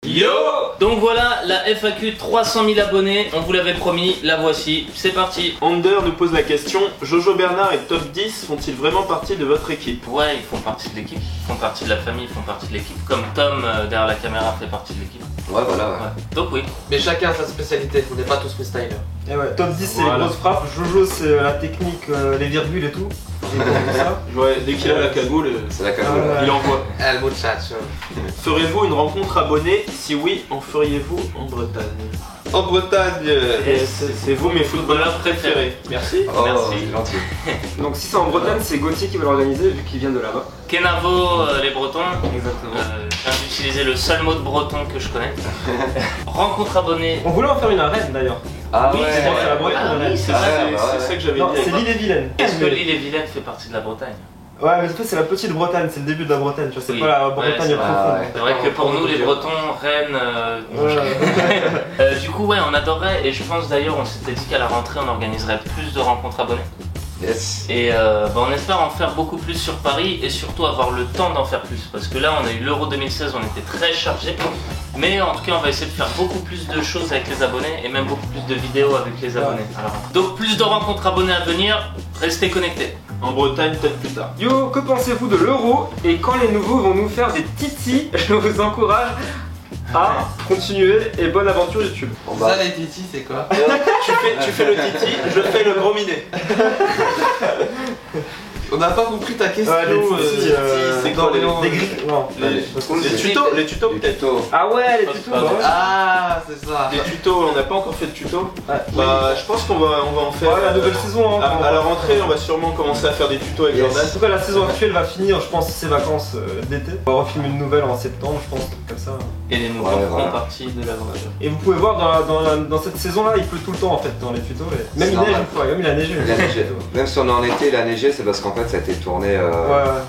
Yo! Donc voilà, la FAQ 300 000 abonnés, on vous l'avait promis, la voici, c'est parti. Ander nous pose la question, Jojo Bernard et Top 10 font-ils vraiment partie de votre équipe? Ouais, ils font partie de l'équipe, ils font partie de la famille, ils font partie de l'équipe, comme Tom derrière la caméra fait partie de l'équipe. Ouais, voilà, ouais. Donc oui. Mais chacun a sa spécialité, on n'est pas tous freestylers. Et ouais, top 10 c'est les grosses frappes, Jojo c'est la technique, les virgules et tout. Ouais, dès qu'il a la cagoule, C'est la cagoule. il envoie. El muchacho. Ferez-vous une rencontre abonnée? Si oui, en feriez-vous en Bretagne? En Bretagne. C'est vous mes footballeurs préférés. Merci. Oh, Merci. c'est gentil. Donc si c'est en Bretagne, c'est Gauthier qui va l'organiser vu qu'il vient de là-bas. Kenavo, les Bretons. Exactement. Je viens d'utiliser le seul mot de breton que je connais. Rencontre abonnée. On voulait en faire une à Rennes d'ailleurs. Ah Oui, ouais. c'est vrai. la Bretagne, Ah oui, Rennes. c'est C'est vrai. ça que j'avais Non, dit. c'est l'île et Vilaine. Est-ce que l'île et Vilaine fait partie de la Bretagne? Ouais, mais en fait c'est la petite Bretagne, c'est le début de la Bretagne, tu vois, c'est Oui. pas la Ouais, Bretagne c'est profonde. vrai, ouais. C'est vrai que pour nous, les Bretons, Rennes, du coup, ouais, on adorerait, et je pense d'ailleurs, on s'était dit qu'à la rentrée, on organiserait plus de rencontres abonnés. Yes. Et on espère en faire beaucoup plus sur Paris et surtout avoir le temps d'en faire plus. Parce que là, on a eu l'Euro 2016, on était très chargé. Mais en tout cas, on va essayer de faire beaucoup plus de choses avec les abonnés et même beaucoup plus de vidéos avec les abonnés. Alors, donc, plus de rencontres abonnés à venir, restez connectés. En Bretagne, peut-être plus tard. Yo, que pensez-vous de l'euro et quand les nouveaux vont nous faire des titis? Je vous encourage à continuer et bonne aventure YouTube. Bon, bah, Ça les titis c'est quoi? Tu fais le titi, je fais le gros minet. On n'a pas compris ta question. Ouais, les titis, c'est quoi les gris. Non. Les tutos les peut-être. tutos. Ah ouais, les tutos. Pardon. bah ouais. Ah, c'est ça. Les tutos, on n'a pas encore fait de tutos. Ouais. Bah, je pense qu'on va en faire. Ouais, la nouvelle saison. Hein, À la rentrée, on va sûrement commencer à faire des tutos avec Yes. Jordan. En tout cas, la saison actuelle va finir, je pense, ses vacances d'été. On va refilmer une nouvelle en septembre, je pense, comme ça. Et les nouveaux Ouais, feront voilà. partie de l'aventure. Et vous pouvez voir dans cette saison-là, il pleut tout le temps en fait dans les tutos. Et même C'est il neige normal. une fois, même il a neigé. Il a neigé. Même si on est en été, il a neigé, c'est parce qu'en fait ça a été tourné Ouais,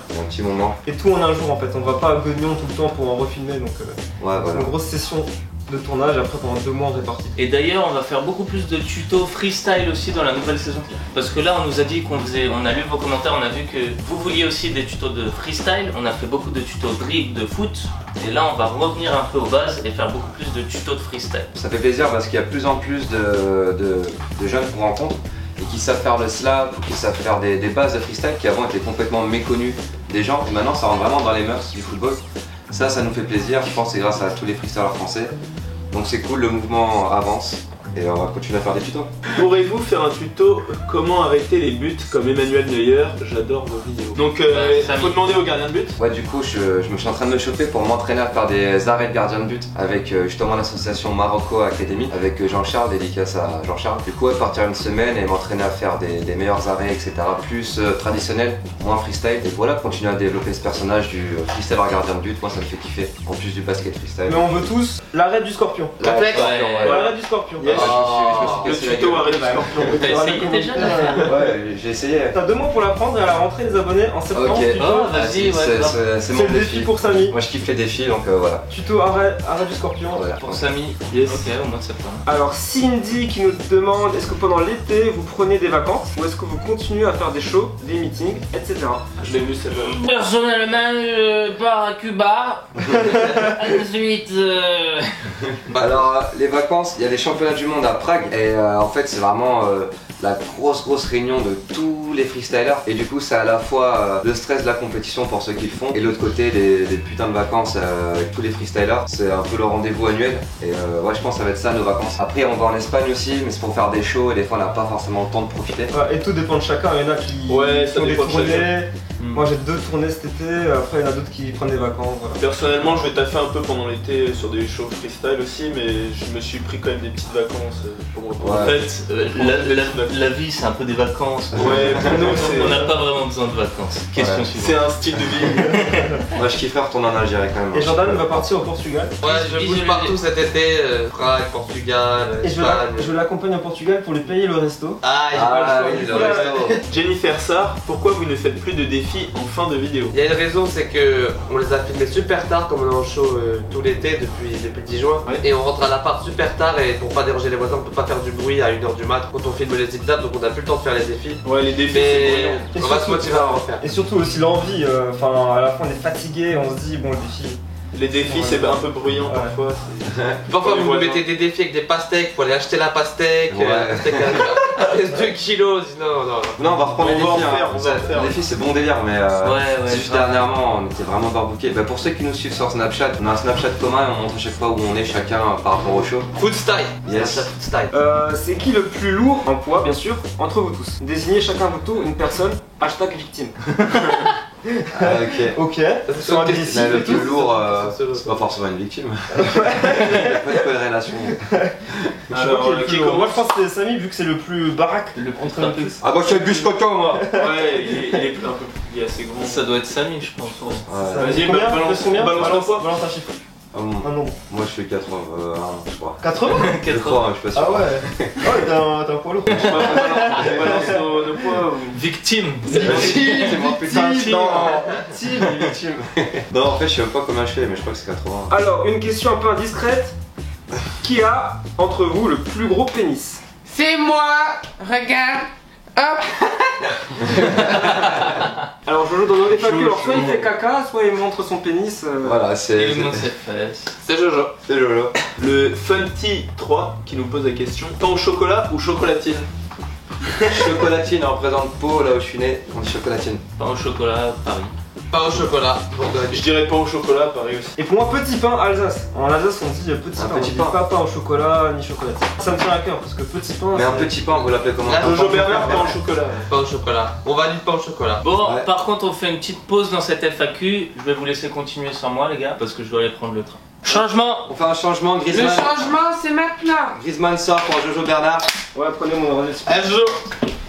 il y a un petit moment. et tout en un jour en fait. On va pas à Guignon tout le temps pour en refilmer, donc Ouais, c'est voilà. une grosse session de tournage. Après pendant 2 mois on répartit. Et d'ailleurs, on va faire beaucoup plus de tutos freestyle aussi dans la nouvelle saison. Parce que là, on nous a dit on a lu vos commentaires, on a vu que vous vouliez aussi des tutos de freestyle. On a fait beaucoup de tutos dribble, de foot. Et là, on va revenir un peu aux bases et faire beaucoup plus de tutos de freestyle. Ça fait plaisir parce qu'il y a de plus en plus de jeunes qu'on rencontre et qui savent faire le slap, ou qui savent faire des bases de freestyle qui avant étaient complètement méconnues des gens. Et maintenant ça rentre vraiment dans les mœurs du football. Ça nous fait plaisir, je pense que c'est grâce à tous les freestylers français. Donc c'est cool, le mouvement avance et on va continuer à faire des tutos. Pourrez-vous faire un tuto comment arrêter les buts comme Emmanuel Neuer? J'adore vos vidéos. Donc, Samy. faut demander au gardien de but. Ouais, du coup je me suis en train de me chauffer pour m'entraîner à faire des arrêts de gardien de but avec justement l'association Marocco Academy avec Jean-Charles, dédicace à Jean-Charles. Du coup, ouais, partir une semaine et m'entraîner à faire des meilleurs arrêts, etc. Plus traditionnel, moins freestyle. Et voilà, continuer à développer ce personnage du freestyler gardien de but. Moi, ça me fait kiffer. En plus du basket freestyle. Mais on veut tous l'arrêt du scorpion. Là, Complexe. Ouais. L'arrêt du scorpion. Yes. je me Le suis cassé la tuto gueule. arrêt du scorpion. T'as essayé déjà de la faire? Ouais, j'ai essayé. T'as 2 mois pour l'apprendre et à la rentrée les abonnés en septembre. Ok. Tuto, Oh, vas-y, Vas-y, ouais, grave. c'est c'est mon le défi pour Samy. Moi je kiffe les défis donc voilà. Tuto arrêt du scorpion. Voilà. Pour Samy, Yes. ok, au mois de septembre. Alors Cindy qui nous demande est-ce que pendant l'été vous prenez des vacances ou est-ce que vous continuez à faire des shows, des meetings, etc. Je l'ai vu celle-là. Personnellement, je pars à Cuba. Ensuite, Alors les vacances, il y a les championnats du monde à Prague et en fait c'est vraiment la grosse réunion de tous les freestylers et du coup c'est à la fois le stress de la compétition pour ceux qui le font et l'autre côté des putains de vacances avec tous les freestylers. C'est un peu le rendez-vous annuel et ouais je pense que ça va être ça nos vacances. Après on va en Espagne aussi mais c'est pour faire des shows et des fois on n'a pas forcément le temps de profiter. Ouais, et tout dépend de chacun, il y en a qui Ouais, ça font des dépend de tournées. Hmm. Moi j'ai 2 tournées cet été, après il y en a d'autres qui prennent des vacances. Voilà. Personnellement, je vais taffer un peu pendant l'été sur des shows freestyle aussi, mais je me suis pris quand même des petites vacances pour me reposer. en Ouais. fait, la vie, c'est un peu des vacances. Ouais, pour nous, On n'a c'est. pas vraiment besoin de vacances. Question Ouais. suivante. C'est un style de vie. Moi je kifferais retourner en Algérie quand même. Et Jordan va partir au Portugal. Ouais, je bouge partout cet été, Prague, Portugal, Et je Espagne. l'accompagne au Portugal pour lui payer le resto. Ah, il y a pas Ah le choix. oui, le resto. Jennifer Sarr, pourquoi vous ne faites plus de défis en fin de vidéo? Il y a une raison, c'est que on les a filmés super tard, comme on est en show tout l'été depuis le 10 juin. Ouais. Et on rentre à l'appart super tard et pour pas déranger les voisins, on peut pas faire du bruit à 1h du mat quand on filme les zip donc on a plus le temps de faire les défis. Ouais, les défis, c'est Mais brillant. Et on va se surtout- motiver à en refaire. Et surtout aussi l'envie, enfin à la fin on est fatigué, on se dit bon le défi, Les défis, c'est un peu bruyant parfois. Parfois, les vous voisins. mettez des défis avec des pastèques, faut aller acheter la pastèque. Ouais. La pastèque pèse 2 kilos. Non, non. Non, on va reprendre les On va en défis. faire, hein. on va en faire. Les défis, c'est bon délire, mais Ouais, c'est juste grave. dernièrement, on était vraiment barbookés. Bah, pour ceux qui nous suivent sur Snapchat, on a un Snapchat commun et on montre à chaque fois où on est chacun par rapport au show. Food style. Yes. C'est un food style. C'est qui le plus lourd en poids, bien sûr, entre vous tous? Désignez chacun votre tour une personne, hashtag victime. Ah, ok. Ok. Sur un défi. Mais le plus lourd, C'est c'est pas forcément une victime. Il n'y a pas de corrélation. Alors, qui Moi commence? je pense que c'est Samy vu que c'est le plus baraque. Entre nous tous. Ah, moi je suis le biscotto, moi. Ouais, il est un peu il est assez grand. Ça doit être Samy, je pense. Ouais. Ouais. Vas-y, Combien balance combien balance ton poids. Balance un chiffre. Ah, bon. Un nombre. Moi je suis 81, je crois. 80. Je crois, je suis pas sûr. Ah ouais. Ah ouais, t'as un poids lourd. Balance nos poids. Victime. C'est moi putain. Non. Victime. Non, en fait, je sais même pas combien je fais, mais je crois que c'est 80. Alors, une question un peu indiscrète. Qui a, entre vous, le plus gros pénis? C'est moi. Regarde. Hop. Alors, Jojo dans les FAQ, alors soit il fait caca, soit il montre son pénis. Voilà, c'est. Il monte ses fesses. C'est Jojo. C'est Jojo. Le Funty 3 qui nous pose la question, pain au chocolat ou chocolatine? Chocolatine représente Pau, là où je suis né. On dit chocolatine. Pain au chocolat, Paris. Pain au chocolat. Je dirais pain au chocolat, pareil aussi. Et pour moi, petit pain Alsace. En Alsace, on dit petit Un pain. petit on dit pain. pas pain au chocolat ni chocolatine. Ça me tient à cœur parce que petit pain. Mais un c'est- petit pain, vous l'appelez comment? Là, Jojo Bernard, pain au chocolat. Pain au chocolat. On valide pain au chocolat. Bon, Ouais. par contre, on fait une petite pause dans cette FAQ. Je vais vous laisser continuer sans moi, les gars, parce que je dois aller prendre le train. Changement. On fait un changement, Le Griezmann. changement, c'est maintenant. Griezmann sort pour Jojo Bernard. Ouais, prenez mon relais. Jojo.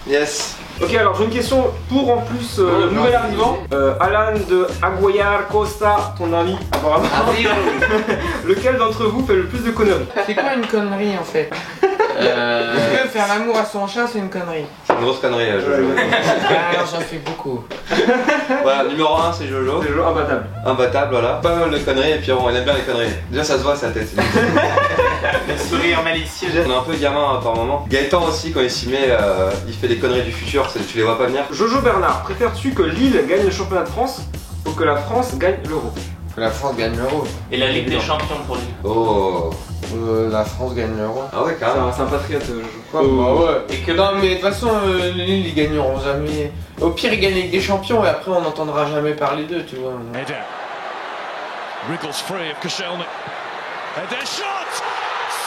Yes. Ok, alors j'ai une question pour en plus le nouvel arrivant. Alan de Aguiar Costa, ton ami, apparemment. Lequel d'entre vous fait le plus de conneries? C'est quoi une connerie en fait? Est-ce que faire l'amour à son chat, c'est une connerie? C'est une grosse connerie, Jojo. Ah, j'en fais beaucoup. Voilà, numéro 1, c'est Jojo. C'est le jeu imbattable. Imbattable, voilà. Pas mal de conneries, et puis bon, il aime bien les conneries. Déjà, ça se voit sa tête. Le sourire malicieux. On est un peu gamin par moment. Gaëtan aussi, quand il s'y met, il fait des conneries du futur, tu les vois pas venir. Jojo Bernard, préfères-tu que Lille gagne le championnat de France ou que la France gagne l'Euro? Que la France gagne l'euro. Et la Ligue des Champions pour lui. Oh. La France gagne l'euro. Ah ouais, quand même. C'est un patriote, Jojo. Quoi bah ouais. Et que Non mais de toute façon, Lille ils gagneront jamais. Au pire ils gagnent avec des champions et après on n'entendra jamais parler d'eux, tu vois. Header. Wriggles free of Koscielny. And their shot!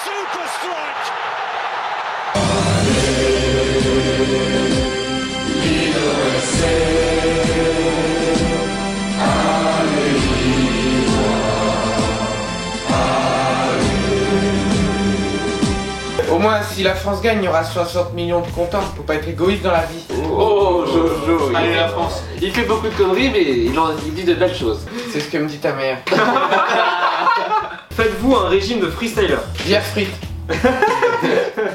Super strike! Au moins si la France gagne, il y aura 60 millions de contents. Faut pas être égoïste dans la vie. Oh, Jojo. Allez, la France. Il fait beaucoup de conneries, mais il dit de belles choses. C'est ce que me dit ta mère. Faites-vous un régime de freestyler? Bière frite.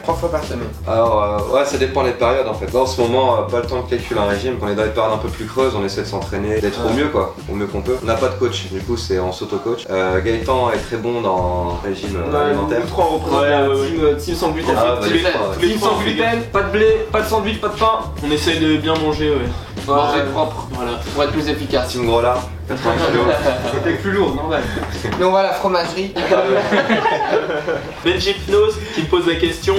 3 fois par semaine. Alors, ouais, ça dépend des périodes en fait. Là en ce moment, pas le temps de calculer un régime. Quand on est dans des périodes un peu plus creuses, on essaie de s'entraîner, d'être au mieux quoi, au mieux qu'on peut. On n'a pas de coach, du coup, on s'auto-coach. Gaëtan est très bon dans le régime alimentaire. Nous trois on représente Ouais, la ouais, team sans gluten. Ah, bah, tous les les- trois, tous les Team trois, sans on fait gluten, pas de blé, pas de sandwich, pas de pain. On essaye de bien manger, ouais. Manger propre. Voilà. Pour être plus efficace. Team Groslard, 80 kilos. C'était plus lourd, normal. Donc voilà, fromagerie. Benji Hypnose qui me pose la question,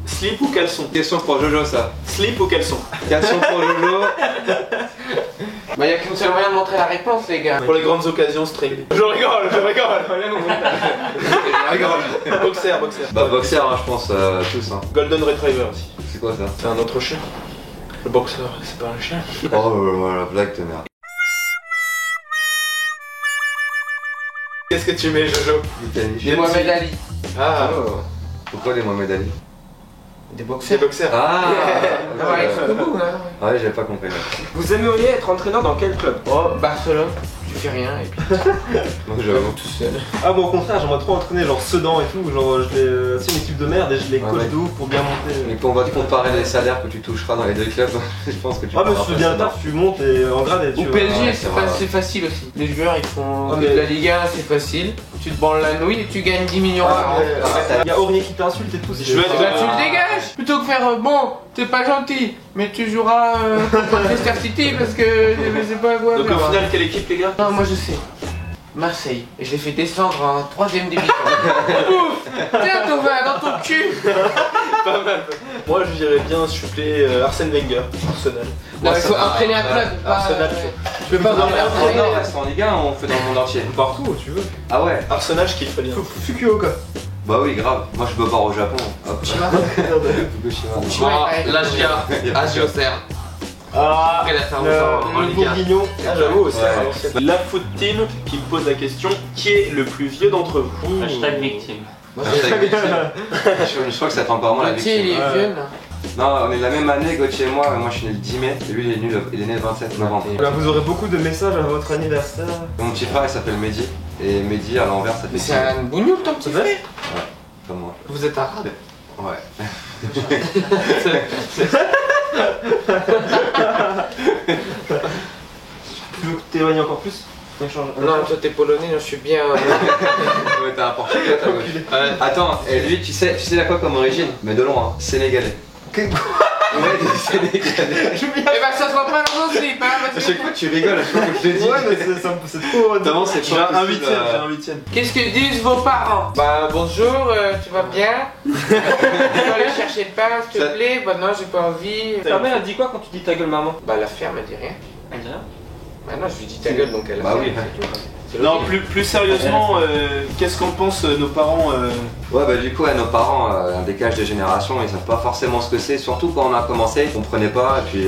slip ou caleçon? Question pour Jojo ça. Slip ou caleçon? Question pour Jojo. Bah y a qu'une seule moyen de montrer la réponse les gars. Pour les grandes occasions, string. Je rigole. Boxer. Bah boxer, hein, je pense tous. Hein. Golden Retriever aussi. C'est quoi ça? C'est un autre chien. Le boxeur, c'est pas un chien. Oh la blague de merde. Qu'est-ce que tu mets, Jojo? Des Mohamed Ali. Ah, Pourquoi les Mohamed Ali? Des c'est boxeurs. boxer. Ah Ah ouais, jusqu'au bout hein. Ouais, j'avais pas compris. Vous aimeriez être entraîneur dans quel club? Oh, Barcelone, tu fais rien et puis Moi j'avoue. tout seul. Ah bon au contraire j'aimerais trop entraîner genre Sedan et tout, genre c'est une équipe de merde et je les coach ouais. de ouf pour bien monter. Mais quand on va te comparer les salaires que tu toucheras dans les deux clubs, je pense que tu Ah mais pourras si tu fais bien le pas taf, tu montes et en grade et tu Au vas- PSG ouais, c'est c'est vrai. c'est facile aussi. Les joueurs ils font Ah, que de mais- la Ligue 1, c'est facile. Tu te branles la nouille et tu gagnes 10 millions par Ah, an. ouais, y a Aurier qui t'insulte et tout. Je vais Et bah tu le dégages plutôt que faire bon, t'es pas gentil, mais tu joueras contre Manchester City parce que c'est pas quoi. Donc au final, quelle équipe, les gars? Non, moi je sais. Marseille. Et je l'ai fait descendre en 3ème division. Ouf. Tiens Thomas, dans ton cul. Pas mal. Moi, je dirais bien suppléer Arsène Wenger, Arsenal. Non, il faut entraîner un club. Arsenal, Je peux pas Non, dormir. mais Arsenal reste en Ligue 1, on fait dans le monde entier. Partout où tu veux. Ah ouais. Arsenal, je kifferais bien. Fukuoka. Bah oui, grave. Moi je peux pas au Japon. Hop. Fukushima. Bon, l'Agia, Agiocer. Ah, Après, il a fait un temps en le Ligue 1. bourguignon. Ah, j'avoue aussi. Ouais. à l'ancienne. La foot team qui me pose la question, qui est le plus vieux d'entre vous? Hashtag victime. Je crois que ça fait encore moins la Gauthier, il victime. est vieux là. Non, on est de la même année, Gauthier et moi, mais moi je suis né le 10 mai et lui il est né le 27 novembre. Vous aurez beaucoup de messages à votre anniversaire. Mon petit frère il s'appelle Mehdi et Mehdi à l'envers ça fait Mais c'est un bougnoul ton petit frère. comme moi. Vous êtes arabe. Ouais. Tu veux t'éloigner encore plus? Non, toi t'es polonais, je suis bien. Ouais, t'as un portugais à ta gauche. Attends, et lui tu sais à quoi comme origine? Mais de loin, sénégalais. Ouais, sénégalais. Eh ben ça se voit pas dans ton slip, hein. À chaque fois tu rigoles, à chaque fois que je te dis. Ouais, mais c'est trop. Notamment c'est J'ai pas un possible, huitième, j'ai un huitième. Qu'est-ce que disent vos parents? Bah bonjour, tu vas bien? Tu vas aller chercher le pain s'il te Ça- plaît? Bah non, j'ai pas envie. Ta mère elle dit quoi quand tu dis ta gueule maman? Bah la ferme elle dit rien. Bah non, je lui dis ta gueule donc elle a Bah fait. oui. C'est Non, logique. plus sérieusement, qu'est-ce qu'en pensent nos parents Ouais bah du coup nos parents, un décalage de génération, ils savent pas forcément ce que c'est, surtout quand on a commencé, ils comprenaient pas et puis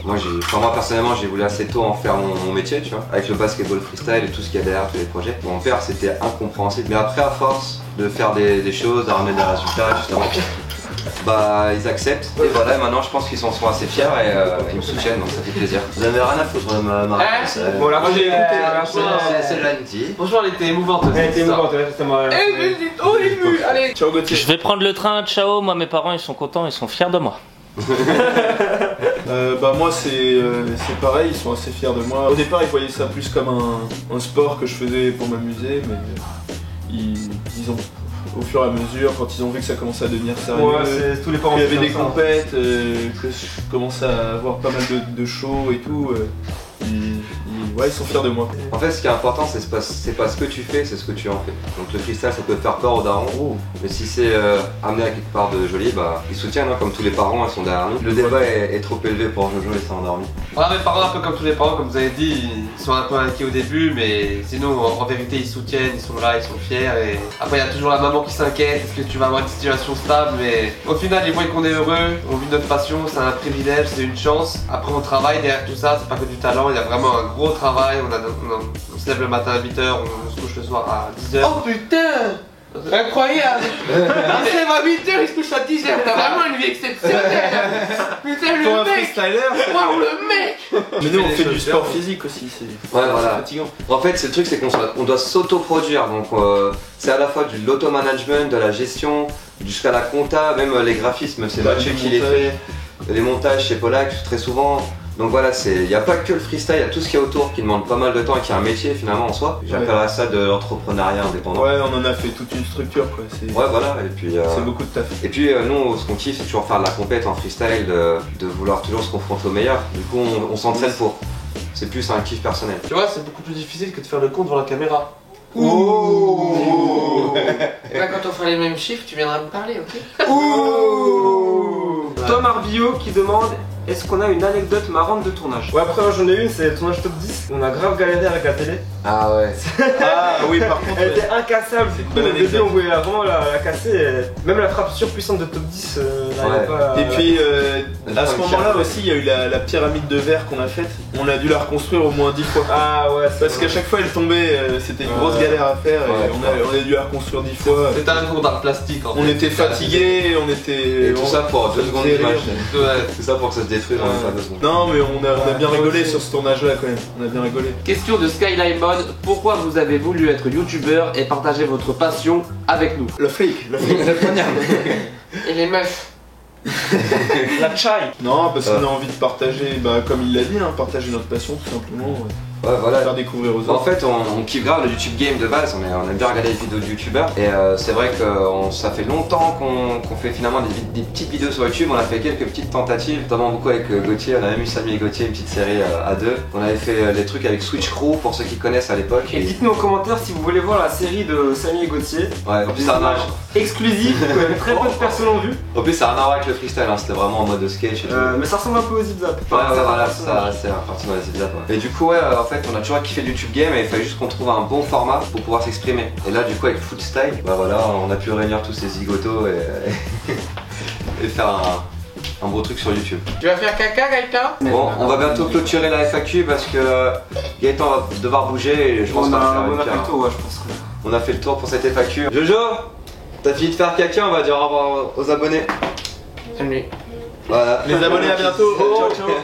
moi personnellement j'ai voulu assez tôt en faire mon métier tu vois, avec le basketball freestyle et tout ce qu'il y a derrière tous les projets. Mon père c'était incompréhensible, mais après à force de faire des choses, de ramener des résultats justement, bah ils acceptent et voilà maintenant je pense qu'ils sont assez fiers et ils me soutiennent donc ça fait plaisir. Vous avez rien à foutre de ma réponse. Bon, là, Moi, j'ai écouté, C'est gentil. Franchement, elle était émouvante. Elle était cette histoire. émouvante, justement. Eh mais j'ai trop ému. Allez. Ciao Gauthier. Je vais prendre le train, ciao, moi mes parents ils sont contents, ils sont fiers de moi. Bah moi c'est pareil, ils sont assez fiers de moi. Au départ ils voyaient ça plus comme un sport que je faisais pour m'amuser, mais ils ont au fur et à mesure, quand ils ont vu que ça commençait à devenir sérieux, Ouais, c'est tous les parents qu'il y qui avait des font ça. compètes, que je commençais à avoir pas mal de shows et tout, ils sont fiers de moi. En fait, ce qui est important, c'est pas ce que tu fais, c'est ce que tu en fais. Donc le freestyle, ça peut faire peur aux darons, mais si c'est amené à quelque part de joli, bah ils soutiennent, hein, comme tous les parents, ils sont derrière nous. Le débat est trop élevé pour Jojo et s'est endormi. Voilà, mes parents, un peu comme tous les parents, comme vous avez dit, ils sont un peu inquiets au début, mais sinon, en vérité, ils soutiennent, ils sont là, ils sont fiers. Et après, il y a toujours la maman qui s'inquiète, est-ce que tu vas avoir une situation stable? Mais au final, ils voient qu'on est heureux, on vit notre passion, c'est un privilège, c'est une chance. Après, on travaille derrière tout ça, c'est pas que du talent, il y a vraiment un gros travail. On se lève le matin à 8h, on se couche le soir à 10h. Oh putain. Incroyable. Il se lève à 8h, il se couche à 10h. T'as vraiment une vie exceptionnelle. Putain Pour le un mec. freestyler. Waouh le mec. Mais nous on des fait du choses sport bien. physique aussi, c'est voilà. fatigant. En fait, c'est le truc, c'est qu'on doit s'auto-produire. Donc, c'est à la fois de l'auto-management, de la gestion, jusqu'à la compta, même les graphismes, c'est Mathieu qui les fait. Les montages, c'est Polak, très souvent. Donc voilà, il n'y a pas que le freestyle, il y a tout ce qu'il y a autour qui demande pas mal de temps et qui est un métier finalement en soi. J'appellerais ça de l'entrepreneuriat indépendant. Ouais, on en a fait toute une structure quoi. Ouais, voilà, et puis. C'est beaucoup de taf. Et puis nous, ce qu'on kiffe, c'est toujours faire de la compète en freestyle, de vouloir toujours se confronter au meilleur. Du coup, on s'entraîne pour. C'est plus un kiff personnel. Tu vois, c'est beaucoup plus difficile que de faire le compte devant la caméra. Ouh. Et bah quand on fera les mêmes chiffres, tu viendras me parler, ok? Tom Arbillot qui demande est-ce qu'on a une anecdote marrante de tournage? Ouais, après j'en ai une, c'est le tournage top 10. On a grave galéré avec la télé. Ah ouais. Ah oui, par contre. Elle était incassable. C'est une Au bonne début, anecdote. on voulait vraiment la casser. Même la frappe surpuissante de top 10 n'arrivait Ouais. pas à... Et puis à ce Frank moment-là Sherman. aussi, il y a eu la pyramide de verre qu'on a faite. On a dû la reconstruire au moins 10 fois. Ah ouais, Parce qu'à chaque fois elle tombait, c'était une grosse galère à faire et Ouais, on a dû la reconstruire 10 fois. C'était un cours d'art plastique en fait. On était fatigués, on était. Et tout ça pour 2 secondes faisait d'image. rire. Ouais. Tout ça pour que ça se détruise en même pas 2 secondes. Non mais on a bien rigolé sur ce tournage-là quand même. On a bien rigolé. Question de Skyline Mode, pourquoi vous avez voulu être youtubeur et partager votre passion avec nous? Le flic, le flic. Et les meufs. La chai. Non, parce qu'on a envie de partager, bah, comme il l'a dit, hein, partager notre passion tout simplement. Ouais. Ouais, voilà. Faire découvrir aux En autres. fait, on kiffe grave le YouTube game de base, on aime bien regarder les vidéos de youtubeurs et c'est vrai que ça fait longtemps qu'on fait finalement des petites vidéos sur YouTube. On a fait quelques petites tentatives, notamment beaucoup avec Gauthier. On avait mis Samy et Gauthier une petite série à deux. On avait fait les trucs avec Switch Crew pour ceux qui connaissent à l'époque. Et dites-nous en commentaire si vous voulez voir la série de Samy et Gauthier. Ouais, en plus ça a Exclusif, que très peu de personnes ont vu. En plus ça a rien à voir avec le freestyle, hein. C'était vraiment en mode sketch et tout. Mais ça ressemble un peu au zip zap. Ouais, voilà, ça c'est un parti dans les zip zap. Ouais. Et du coup, ouais, en fait, on a toujours kiffé le YouTube game et il fallait juste qu'on trouve un bon format pour pouvoir s'exprimer. Et là, du coup, avec Foot Style, bah voilà, on a pu réunir tous ces zigotos et faire un beau truc sur YouTube. Tu vas faire caca, Gaëtan? Bon, on va bientôt clôturer la FAQ parce que Gaëtan va devoir bouger et je pense qu'on va faire une fait le pierre. tour, ouais, je pense que... On a fait le tour pour cette FAQ. Jojo, t'as fini de faire caca, on va dire au revoir aux abonnés. Salut. Voilà. Les abonnés, à bientôt. Ciao, ciao.